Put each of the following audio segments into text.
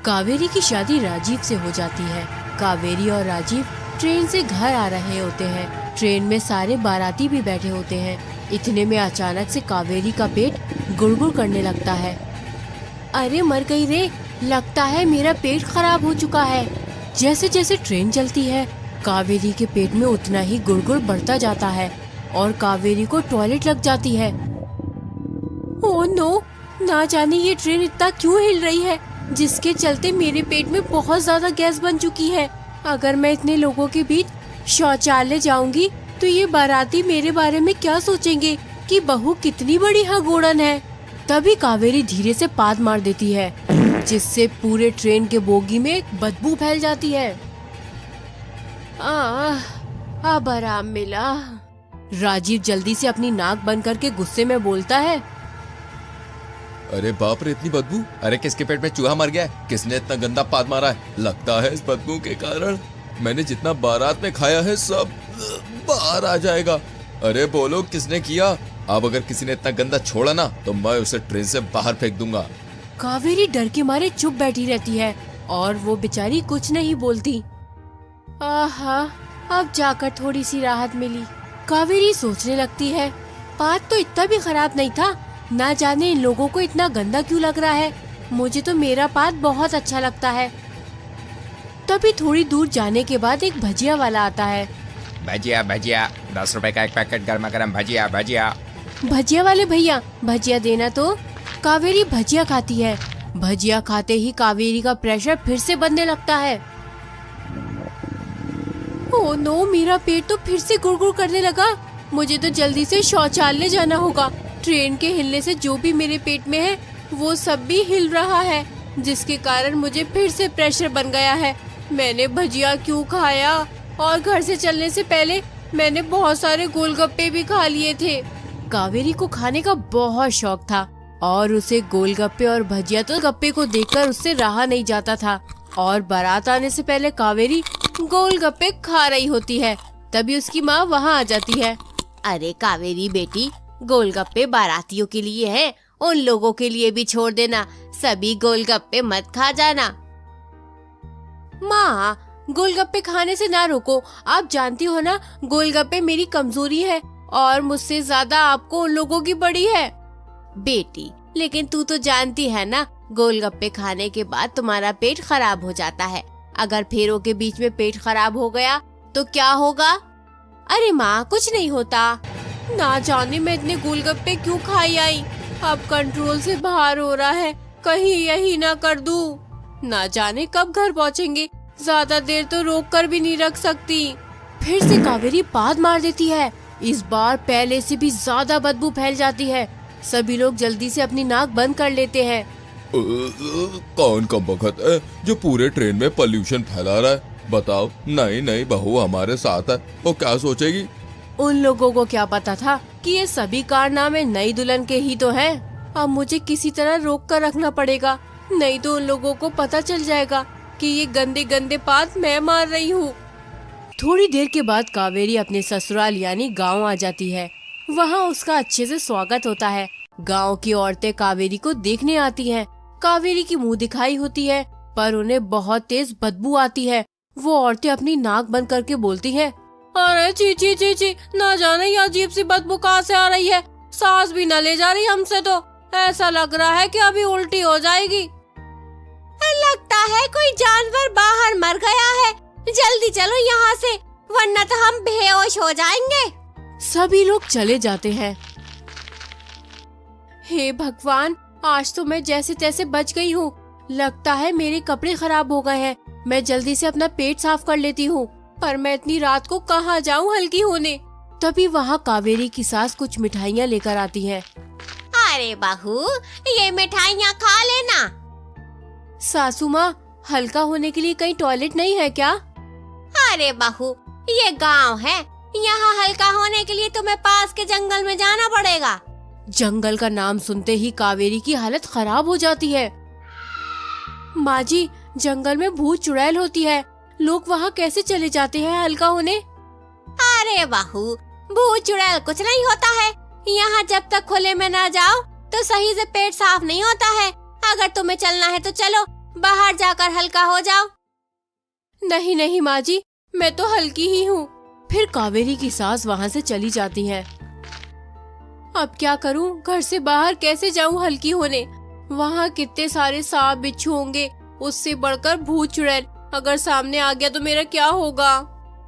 कावेरी की शादी राजीव से हो जाती है। कावेरी और राजीव ट्रेन से घर आ रहे होते हैं। ट्रेन में सारे बाराती भी बैठे होते हैं। इतने में अचानक से कावेरी का पेट गुड़गुड़ करने लगता है। अरे मर गई रे, लगता है मेरा पेट खराब हो चुका है। जैसे जैसे ट्रेन चलती है कावेरी के पेट में उतना ही गुड़गुड़ बढ़ता जाता है और कावेरी को टॉयलेट लग जाती है। ओह नो, ना जाने ये ट्रेन इतना क्यों हिल रही है जिसके चलते मेरे पेट में बहुत ज्यादा गैस बन चुकी है। अगर मैं इतने लोगों के बीच शौचालय जाऊंगी तो ये बाराती मेरे बारे में क्या सोचेंगे कि बहू कितनी बड़ी हगोड़न है। तभी कावेरी धीरे से पाद मार देती है जिससे पूरे ट्रेन के बोगी में बदबू फैल जाती है। अब आराम मिला। राजीव जल्दी से अपनी नाक बंद करके गुस्से में बोलता है, अरे बाप रे, इतनी बदबू! अरे किसके पेट में चूहा मर गया है? किसने इतना गंदा पाद मारा है? लगता है इस बदबू के कारण मैंने जितना बारात में खाया है सब बाहर आ जाएगा। अरे बोलो, किसने किया? अब अगर किसी ने इतना गंदा छोड़ा ना तो मैं उसे ट्रेन से बाहर फेंक दूंगा। कावेरी डर के मारे चुप बैठी रहती है और वो बेचारी कुछ नहीं बोलती। आहा, अब जाकर थोड़ी सी राहत मिली। कावेरी सोचने लगती है, पाद तो इतना भी खराब नहीं था, ना जाने इन लोगों को इतना गंदा क्यों लग रहा है। मुझे तो मेरा पाद बहुत अच्छा लगता है। तभी थोड़ी दूर जाने के बाद एक भजिया वाला आता है। भजिया भजिया, 10 रुपए का एक पैकेट गर्मा गर्म भजिया भजिया। भजिया वाले भैया, भजिया देना तो। कावेरी भजिया खाती है। भजिया खाते ही कावेरी का प्रेशर फिर से बढ़ने लगता है। ओह नो, मेरा पेट तो फिर से गुड़गुड़ करने लगा। मुझे तो जल्दी से शौचालय जाना होगा। ट्रेन के हिलने से जो भी मेरे पेट में है वो सब भी हिल रहा है, जिसके कारण मुझे फिर से प्रेशर बन गया है। मैंने भजिया क्यों खाया? और घर से चलने से पहले मैंने बहुत सारे गोलगप्पे भी खा लिए थे। कावेरी को खाने का बहुत शौक था और उसे गोलगप्पे और भजिया तो गप्पे को देखकर उससे रहा नहीं जाता था। और बारात आने से पहले कावेरी गोलगप्पे खा रही होती है। तभी उसकी माँ वहाँ आ जाती है। अरे कावेरी बेटी, गोलगप्पे बारातियों के लिए हैं, उन लोगों के लिए भी छोड़ देना। सभी गोलगप्पे मत खा जाना। माँ, गोलगप्पे खाने से ना रोको। आप जानती हो ना, गोलगप्पे मेरी कमजोरी है और मुझसे ज्यादा आपको उन लोगों की पड़ी है। बेटी, लेकिन तू तो जानती है ना, गोलगप्पे खाने के बाद तुम्हारा पेट खराब हो जाता है। अगर फेरों के बीच में पेट खराब हो गया तो क्या होगा? अरे माँ, कुछ नहीं होता। ना जाने मैं इतने गोलगप्पे क्यों खाई आई। अब कंट्रोल से बाहर हो रहा है, कहीं यही ना कर दूं। ना जाने कब घर पहुँचेंगे। ज्यादा देर तो रोक कर भी नहीं रख सकती। फिर से कावेरी पाद मार देती है। इस बार पहले से भी ज्यादा बदबू फैल जाती है। सभी लोग जल्दी से अपनी नाक बंद कर लेते हैं। कौन कम बखत है जो पूरे ट्रेन में पोल्यूशन फैला रहा है? बताओ, नई नई बहू हमारे साथ है, वो क्या सोचेगी? उन लोगों को क्या पता था कि ये सभी कारनामे नई दुल्हन के ही तो हैं। अब मुझे किसी तरह रोक कर रखना पड़ेगा, नहीं तो उन लोगों को पता चल जाएगा कि ये गंदे गंदे पाद मैं मार रही हूँ। थोड़ी देर के बाद कावेरी अपने ससुराल यानी गांव आ जाती है। वहाँ उसका अच्छे से स्वागत होता है। गांव की औरतें कावेरी को देखने आती हैं। कावेरी की मुंह दिखाई होती है पर उन्हें बहुत तेज बदबू आती है। वो औरतें अपनी नाक बंद करके बोलती हैं, अरे ची ची ची ची, ना जाने ये अजीब सी बदबू कहाँ से आ रही है। सांस भी न ले जा रही हमसे तो। ऐसा लग रहा है कि अभी उल्टी हो जाएगी। लगता है कोई जानवर बाहर मर गया है। जल्दी चलो यहाँ से, वरना तो हम बेहोश हो जाएंगे। सभी लोग चले जाते हैं। हे भगवान, आज तो मैं जैसे तैसे बच गई हूँ। लगता है मेरे कपड़े खराब हो गए हैं। मैं जल्दी से अपना पेट साफ कर लेती हूँ, पर मैं इतनी रात को कहाँ जाऊँ हल्की होने। तभी वहाँ कावेरी की सास कुछ मिठाइयाँ लेकर आती है। अरे बहू, ये मिठाइयाँ खा लेना। सासू माँ, हल्का होने के लिए कहीं टॉयलेट नहीं है क्या? अरे बहू, ये गांव है, यहाँ हल्का होने के लिए तुम्हें पास के जंगल में जाना पड़ेगा। जंगल का नाम सुनते ही कावेरी की हालत खराब हो जाती है। माँ जी, जंगल में भूत चुड़ैल होती है, लोग वहाँ कैसे चले जाते हैं हल्का होने? अरे बहू, भूत चुड़ैल कुछ नहीं होता है। यहाँ जब तक खुले में ना जाओ तो सही से पेट साफ नहीं होता है। अगर तुम्हें चलना है तो चलो, बाहर जाकर हल्का हो जाओ। नहीं नहीं माँ जी, मैं तो हल्की ही हूँ। फिर कावेरी की सास वहाँ से चली जाती है। अब क्या करूँ, घर से बाहर कैसे जाऊँ हल्की होने? वहाँ कितने सारे सांप बिच्छू होंगे, उससे बढ़कर भूत चुड़ैल अगर सामने आ गया तो मेरा क्या होगा?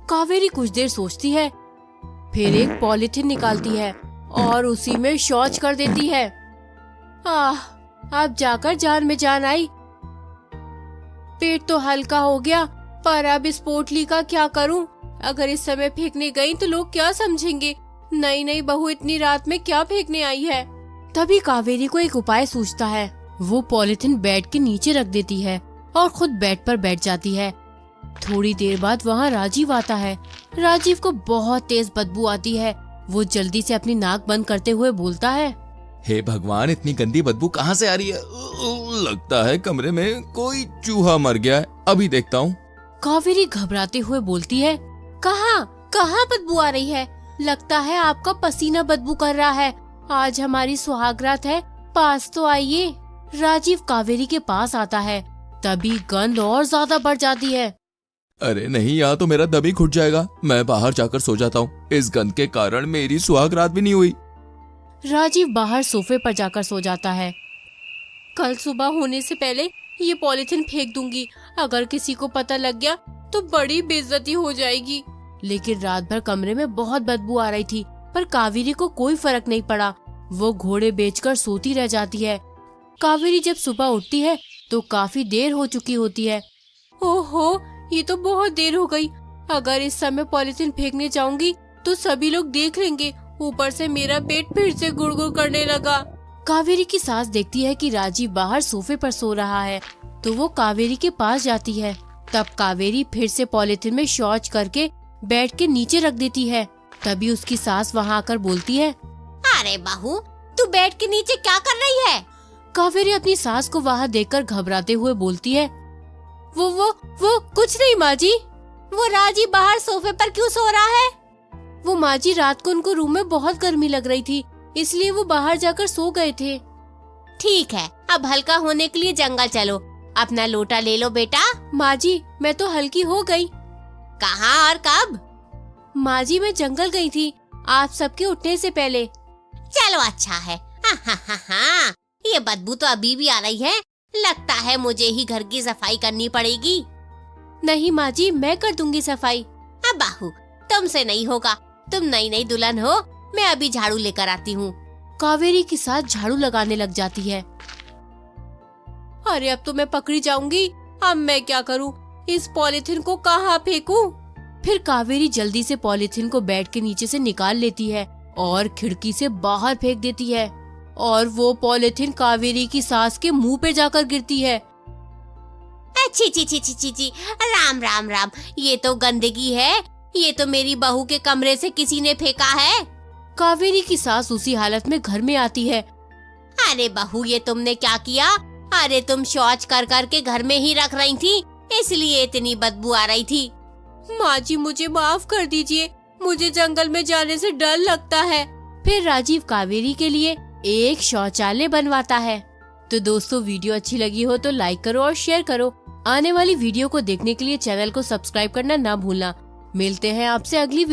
कावेरी कुछ देर सोचती है, फिर एक पॉलिथीन निकालती है और उसी में शौच कर देती है। अब जाकर जान में जान आई। पेट तो हल्का हो गया, पर अब इस पोटली का क्या करूं? अगर इस समय फेंकने गई तो लोग क्या समझेंगे? नई नई बहू इतनी रात में क्या फेंकने आई है? तभी कावेरी को एक उपाय सूझता है। वो पॉलिथीन बेड के नीचे रख देती है और खुद बेड पर बैठ जाती है। थोड़ी देर बाद वहाँ राजीव आता है। राजीव को बहुत तेज बदबू आती है। वो जल्दी से अपनी नाक बंद करते हुए बोलता है, हे भगवान, इतनी गंदी बदबू कहाँ से आ रही है? लगता है कमरे में कोई चूहा मर गया है, अभी देखता हूँ। कावेरी घबराते हुए बोलती है, कहाँ बदबू आ रही है? लगता है आपका पसीना बदबू कर रहा है। आज हमारी सुहागरात है, पास तो आइए। राजीव कावेरी के पास आता है, तभी गंध और ज्यादा बढ़ जाती है। अरे नहीं, यहाँ तो मेरा दम ही घुट जाएगा। मैं बाहर जाकर सो जाता हूँ, इस गंध के कारण मेरी सुहाग रात भी नहीं हुई। राजीव बाहर सोफे पर जाकर सो जाता है। कल सुबह होने से पहले ये पॉलिथीन फेंक दूंगी, अगर किसी को पता लग गया तो बड़ी बेइज्जती हो जाएगी। लेकिन रात भर कमरे में बहुत बदबू आ रही थी, पर कावेरी को कोई फर्क नहीं पड़ा। वो घोड़े बेचकर सोती रह जाती है। कावेरी जब सुबह उठती है तो काफी देर हो चुकी होती है। ओहो, ये तो बहुत देर हो गई। अगर इस समय पॉलिथीन फेंकने जाऊंगी तो सभी लोग देख लेंगे। ऊपर से मेरा पेट फिर से गुड़गुड़ करने लगा। कावेरी की सास देखती है कि राजीव बाहर सोफे पर सो रहा है, तो वो कावेरी के पास जाती है। तब कावेरी फिर से पॉलिथीन में शौच करके बेड के नीचे रख देती है। तभी उसकी सास वहाँ आकर बोलती है, अरे बहू, तू बेड के नीचे क्या कर रही है? कावेरी अपनी सास को वहाँ देखकर घबराते हुए बोलती है, वो कुछ नहीं माँ जी। वो राजीव बाहर सोफे पर क्यों सो रहा है? वो माँ जी, रात को उनको रूम में बहुत गर्मी लग रही थी, इसलिए वो बाहर जाकर सो गए थे। ठीक है, अब हल्का होने के लिए जंगल चलो। अपना लोटा ले लो बेटा। माँ जी, मैं तो हल्की हो गई। कहाँ और कब? माँ जी, मैं जंगल गई थी, आप सबके उठने से पहले। चलो अच्छा है। हाँ, ये बदबू तो अभी भी आ रही है। लगता है मुझे ही घर की सफाई करनी पड़ेगी। नहीं माँ जी, मैं कर दूंगी सफाई। अब बाहू, तुमसे नहीं होगा, तुम नई नई दुल्हन हो। मैं अभी झाड़ू लेकर आती हूँ। कावेरी के साथ झाड़ू लगाने लग जाती है। अरे अब तो मैं पकड़ी जाऊंगी। अब मैं क्या करूँ? इस पॉलिथीन को कहाँ फेंकूं? फिर कावेरी जल्दी से पॉलिथीन को बेड के नीचे से निकाल लेती है और खिड़की से बाहर फेंक देती है, और वो पॉलिथीन कावेरी की सास के मुंह पे जाकर गिरती है। छी छी छी छी छी छी, राम राम राम, ये तो गंदगी है। ये तो मेरी बहू के कमरे से किसी ने फेंका है। कावेरी की सास उसी हालत में घर में आती है। अरे बहू, ये तुमने क्या किया? अरे तुम शौच कर कर के घर में ही रख रही थी, इसलिए इतनी बदबू आ रही थी। माँ जी, मुझे माफ कर दीजिए, मुझे जंगल में जाने से डर लगता है। फिर राजीव कावेरी के लिए एक शौचालय बनवाता है। तो दोस्तों, वीडियो अच्छी लगी हो तो लाइक करो और शेयर करो। आने वाली वीडियो को देखने के लिए चैनल को सब्सक्राइब करना ना भूलना। मिलते हैं आपसे अगली वीडियो।